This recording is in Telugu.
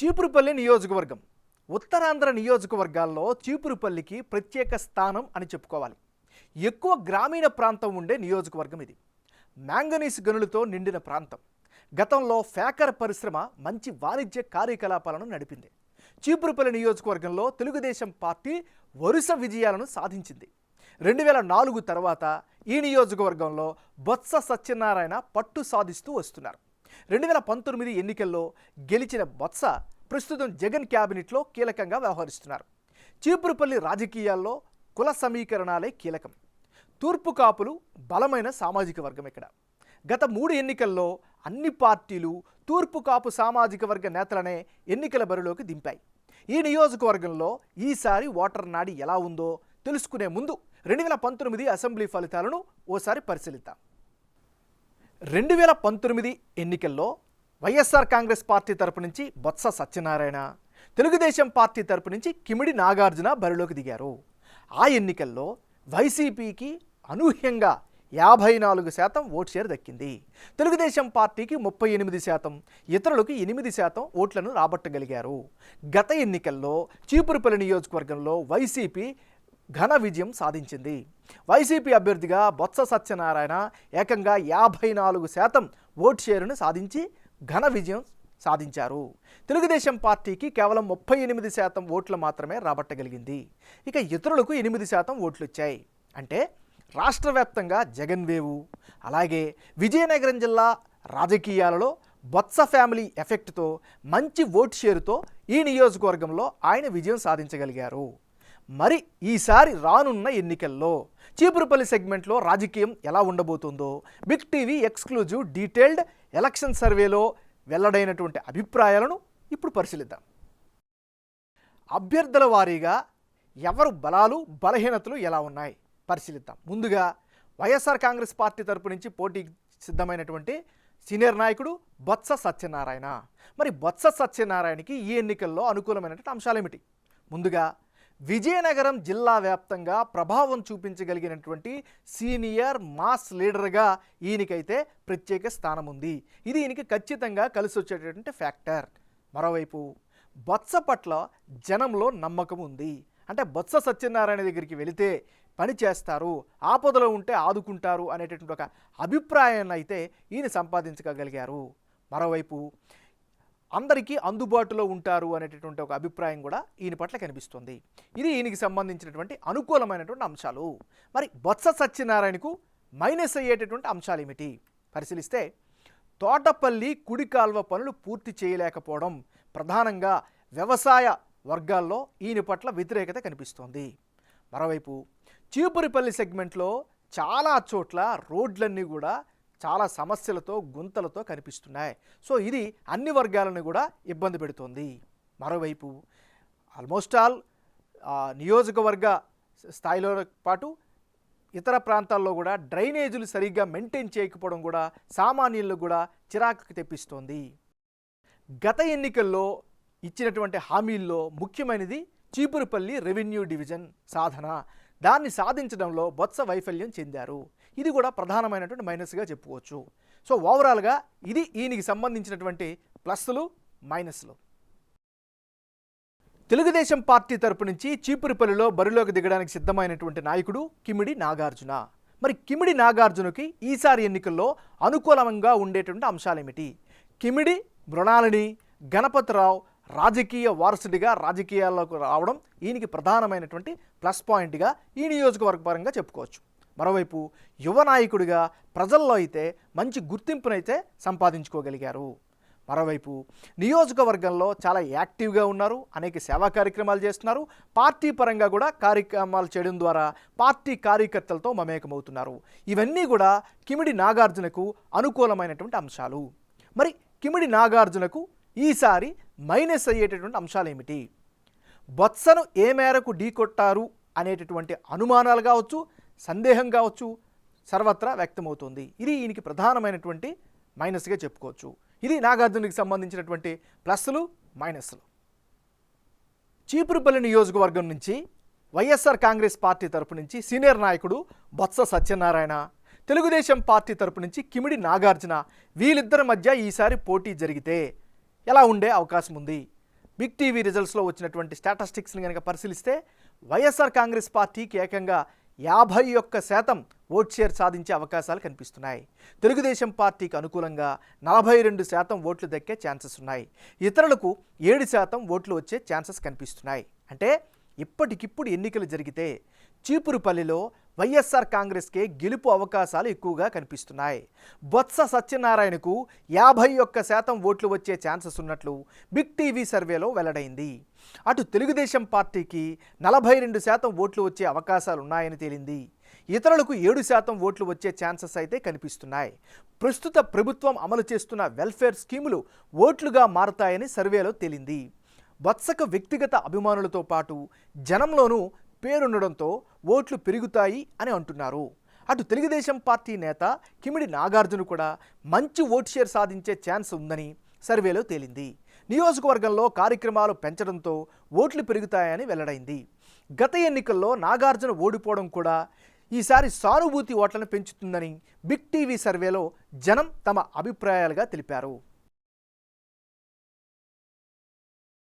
చీపురుపల్లి నియోజకవర్గం ఉత్తరాంధ్ర నియోజకవర్గాల్లో చీపురుపల్లికి ప్రత్యేక స్థానం అని చెప్పుకోవాలి. ఎక్కువ గ్రామీణ ప్రాంతం ఉండే నియోజకవర్గం ఇది. మ్యాంగనీస్ గనులతో నిండిన ప్రాంతం. గతంలో ఫేకర్ పరిశ్రమ మంచి వాణిజ్య కార్యకలాపాలను నడిపింది. చీపురుపల్లి నియోజకవర్గంలో తెలుగుదేశం పార్టీ వరుస విజయాలను సాధించింది. 2004 తర్వాత ఈ నియోజకవర్గంలో బొత్స సత్యనారాయణ పట్టు సాధిస్తూ వస్తున్నారు. 2019 ఎన్నికల్లో గెలిచిన బొత్స ప్రస్తుతం జగన్ క్యాబినెట్లో కీలకంగా వ్యవహరిస్తున్నారు. చీపురుపల్లి రాజకీయాల్లో కుల సమీకరణాలే కీలకం. తూర్పు కాపులు బలమైన సామాజిక వర్గం. ఇక్కడ గత 3 ఎన్నికల్లో అన్ని పార్టీలు తూర్పు కాపు సామాజిక వర్గ నేతలనే ఎన్నికల బరిలోకి దింపాయి. ఈ నియోజకవర్గంలో ఈసారి ఓటర్ నాడి ఎలా ఉందో తెలుసుకునే ముందు 2019 అసెంబ్లీ ఫలితాలను ఓసారి పరిశీలిద్దాం. 2019 ఎన్నికల్లో వైఎస్ఆర్ కాంగ్రెస్ పార్టీ తరపు నుంచి బొత్స సత్యనారాయణ, తెలుగుదేశం పార్టీ తరపు నుంచి కిమిడి నాగార్జున బరిలోకి దిగారు. ఆ ఎన్నికల్లో వైసీపీకి అనూహ్యంగా 54% ఓట్ షేర్ దక్కింది. తెలుగుదేశం పార్టీకి 38%, ఇతరులకు 8% ఓట్లను రాబట్టగలిగారు. గత ఎన్నికల్లో చీపురుపల్లి నియోజకవర్గంలో వైసీపీ ఘన విజయం సాధించింది. వైసీపీ అభ్యర్థిగా బొత్స సత్యనారాయణ ఏకంగా 54% ఓట్ షేరును సాధించి ఘన విజయం సాధించారు. తెలుగుదేశం పార్టీకి కేవలం 38% ఓట్లు మాత్రమే రాబట్టగలిగింది. ఇక ఇతరులకు 8% ఓట్లు వచ్చాయి. అంటే రాష్ట్ర వ్యాప్తంగా జగన్ వేవు. అలాగే విజయనగరం జిల్లా రాజకీయాలలో బొత్స ఫ్యామిలీ ఎఫెక్ట్తో మంచి ఓట్ షేరుతో ఈ నియోజకవర్గంలో ఆయన విజయం సాధించగలిగారు. మరి ఈసారి రానున్న ఎన్నికల్లో చీపురుపల్లి సెగ్మెంట్లో రాజకీయం ఎలా ఉండబోతుందో big TV exclusive detailed election సర్వేలో వెల్లడైనటువంటి అభిప్రాయాలను ఇప్పుడు పరిశీలిద్దాం. అభ్యర్థుల వారీగా ఎవరు బలాలు బలహీనతలు ఎలా ఉన్నాయి పరిశీలిద్దాం. ముందుగా వైఎస్ఆర్ కాంగ్రెస్ పార్టీ తరపు నుంచి పోటీకి సిద్ధమైనటువంటి సీనియర్ నాయకుడు బొత్స సత్యనారాయణ. మరి బొత్స సత్యనారాయణకి ఈ ఎన్నికల్లో అనుకూలమైనటువంటి అంశాలేమిటి? ముందుగా విజయనగరం జిల్లా వ్యాప్తంగా ప్రభావం చూపించగలిగినటువంటి సీనియర్ మాస్ లీడర్గా ఈయనకైతే ప్రత్యేక స్థానం ఉంది. ఇది ఈయనకి ఖచ్చితంగా కలిసి వచ్చేటటువంటి ఫ్యాక్టర్. మరోవైపు బొత్స పట్ల జనంలో నమ్మకం ఉంది. అంటే బొత్స సత్యనారాయణ దగ్గరికి వెళితే పని చేస్తారు, ఆపదలో ఉంటే ఆదుకుంటారు అనేటటువంటి ఒక అభిప్రాయాన్ని అయితే ఈయన సంపాదించగలిగారు. మరోవైపు అందరికీ అందుబాటులో ఉంటారు అనేటటువంటి ఒక అభిప్రాయం కూడా ఈయన పట్ల కనిపిస్తుంది. ఇది ఈయనకి సంబంధించినటువంటి అనుకూలమైనటువంటి అంశాలు. మరి బొత్స సత్యనారాయణకు మైనస్ అయ్యేటటువంటి అంశాలు ఏమిటి పరిశీలిస్తే, తోటపల్లి కుడి కాల్వ పనులు పూర్తి చేయలేకపోవడం ప్రధానంగా వ్యవసాయ వర్గాల్లో ఈయన పట్ల వ్యతిరేకత కనిపిస్తోంది. మరోవైపు చీపురుపల్లి సెగ్మెంట్లో చాలా చోట్ల రోడ్లన్నీ కూడా చాలా సమస్యలతో గుంతలతో కనిపిస్తున్నాయి. సో ఇది అన్ని వర్గాలను కూడా ఇబ్బంది పెడుతోంది. మరోవైపు ఆల్మోస్ట్ ఆల్ నియోజకవర్గ స్థాయిలో పాటు ఇతర ప్రాంతాల్లో కూడా డ్రైనేజీలు సరిగ్గా మెయింటైన్ చేయకపోవడం కూడా సామాన్యులకు కూడా చిరాకు తెప్పిస్తోంది. గత ఎన్నికల్లో ఇచ్చినటువంటి హామీల్లో ముఖ్యమైనది చీపురుపల్లి రెవెన్యూ డివిజన్ సాధన. దాన్ని సాధించడంలో బొత్స వైఫల్యం చెందారు. ఇది కూడా ప్రధానమైనటువంటి మైనస్గా చెప్పుకోవచ్చు. సో ఓవరాల్గా ఇది ఈయనకి సంబంధించినటువంటి ప్లస్లు మైనస్లు. తెలుగుదేశం పార్టీ తరపు నుంచి చీపురుపల్లిలో బరిలోకి దిగడానికి సిద్ధమైనటువంటి నాయకుడు కిమిడి నాగార్జున. మరి కిమిడి నాగార్జునకి ఈసారి ఎన్నికల్లో అనుకూలంగా ఉండేటువంటి అంశాలేమిటి? కిమిడి మృణాలిని గణపతిరావు రాజకీయ వారసుడిగా రాజకీయాల్లోకి రావడం ఈయనకి ప్రధానమైనటువంటి ప్లస్ పాయింట్గా ఈ నియోజకవర్గపరంగా చెప్పుకోవచ్చు. మరోవైపు యువ నాయకుడిగా ప్రజల్లో అయితే మంచి గుర్తింపునైతే సంపాదించుకోగలిగారు. మరోవైపు నియోజకవర్గంలో చాలా యాక్టివ్గా ఉన్నారు, అనేక సేవా కార్యక్రమాలు చేస్తున్నారు. పార్టీ పరంగా కూడా కార్యక్రమాలు చేయడం ద్వారా పార్టీ కార్యకర్తలతో మమేకమవుతున్నారు. ఇవన్నీ కూడా కిమిడి నాగార్జునకు అనుకూలమైనటువంటి అంశాలు. మరి కిమిడి నాగార్జునకు ఈసారి మైనస్ అయ్యేటటువంటి అంశాలు ఏమిటి? బొత్సను ఏ మేరకు ఢీకొట్టారు అనేటటువంటి అనుమానాలు కావచ్చు, సందేహం కావచ్చు సర్వత్రా వ్యక్తమవుతుంది. ఇది ఈయనకి ప్రధానమైనటువంటి మైనస్గా చెప్పుకోవచ్చు. ఇది నాగార్జునకి సంబంధించినటువంటి ప్లస్లు మైనస్లు. చీపురుపల్లి నియోజకవర్గం నుంచి వైఎస్ఆర్ కాంగ్రెస్ పార్టీ తరపు నుంచి సీనియర్ నాయకుడు బొత్స సత్యనారాయణ, తెలుగుదేశం పార్టీ తరపు నుంచి కిమిడి నాగార్జున, వీళ్ళిద్దరి మధ్య ఈసారి పోటీ జరిగితే ఎలా ఉండే అవకాశం ఉంది? బిగ్ టీవీ రిజల్ట్స్లో వచ్చినటువంటి స్టాటిస్టిక్స్ని కనుక పరిశీలిస్తే వైఎస్ఆర్ కాంగ్రెస్ పార్టీకి ఏకంగా 51% ఓట్ షేర్ సాధించే అవకాశాలు కనిపిస్తున్నాయి. తెలుగుదేశం పార్టీకి అనుకూలంగా 42% ఓట్లు దక్కే ఛాన్సెస్ ఉన్నాయి. ఇతరులకు 7% ఓట్లు వచ్చే ఛాన్సెస్ కనిపిస్తున్నాయి. అంటే ఇప్పటికిప్పుడు ఎన్నికలు జరిగితే చీపురుపల్లిలో వైఎస్ఆర్ కాంగ్రెస్కే గెలుపు అవకాశాలు ఎక్కువగా కనిపిస్తున్నాయి. బొత్స సత్యనారాయణకు 51% ఓట్లు వచ్చే ఛాన్సెస్ ఉన్నట్లు బిగ్ టీవీ సర్వేలో వెల్లడైంది. అటు తెలుగుదేశం పార్టీకి 42% ఓట్లు వచ్చే అవకాశాలు ఉన్నాయని తేలింది. ఇతరులకు 7% ఓట్లు వచ్చే ఛాన్సెస్ అయితే కనిపిస్తున్నాయి. ప్రస్తుత ప్రభుత్వం అమలు చేస్తున్న వెల్ఫేర్ స్కీములు ఓట్లుగా మారతాయని సర్వేలో తేలింది. బొత్సకు వ్యక్తిగత అభిమానులతో పాటు జనంలోనూ పేరుండడంతో ఓట్లు పెరుగుతాయి అని అంటున్నారు. అటు తెలుగుదేశం పార్టీ నేత కిమిడి నాగార్జున కూడా మంచి ఓట్ షేర్ సాధించే ఛాన్స్ ఉందని సర్వేలో తేలింది. నియోజకవర్గంలో కార్యక్రమాలు పెంచడంతో ఓట్లు పెరుగుతాయని వెల్లడైంది. గత ఎన్నికల్లో నాగార్జున ఓడిపోవడం కూడా ఈసారి సానుభూతి ఓట్లను పెంచుతుందని బిగ్ టీవీ సర్వేలో జనం తమ అభిప్రాయాలుగా తెలిపారు.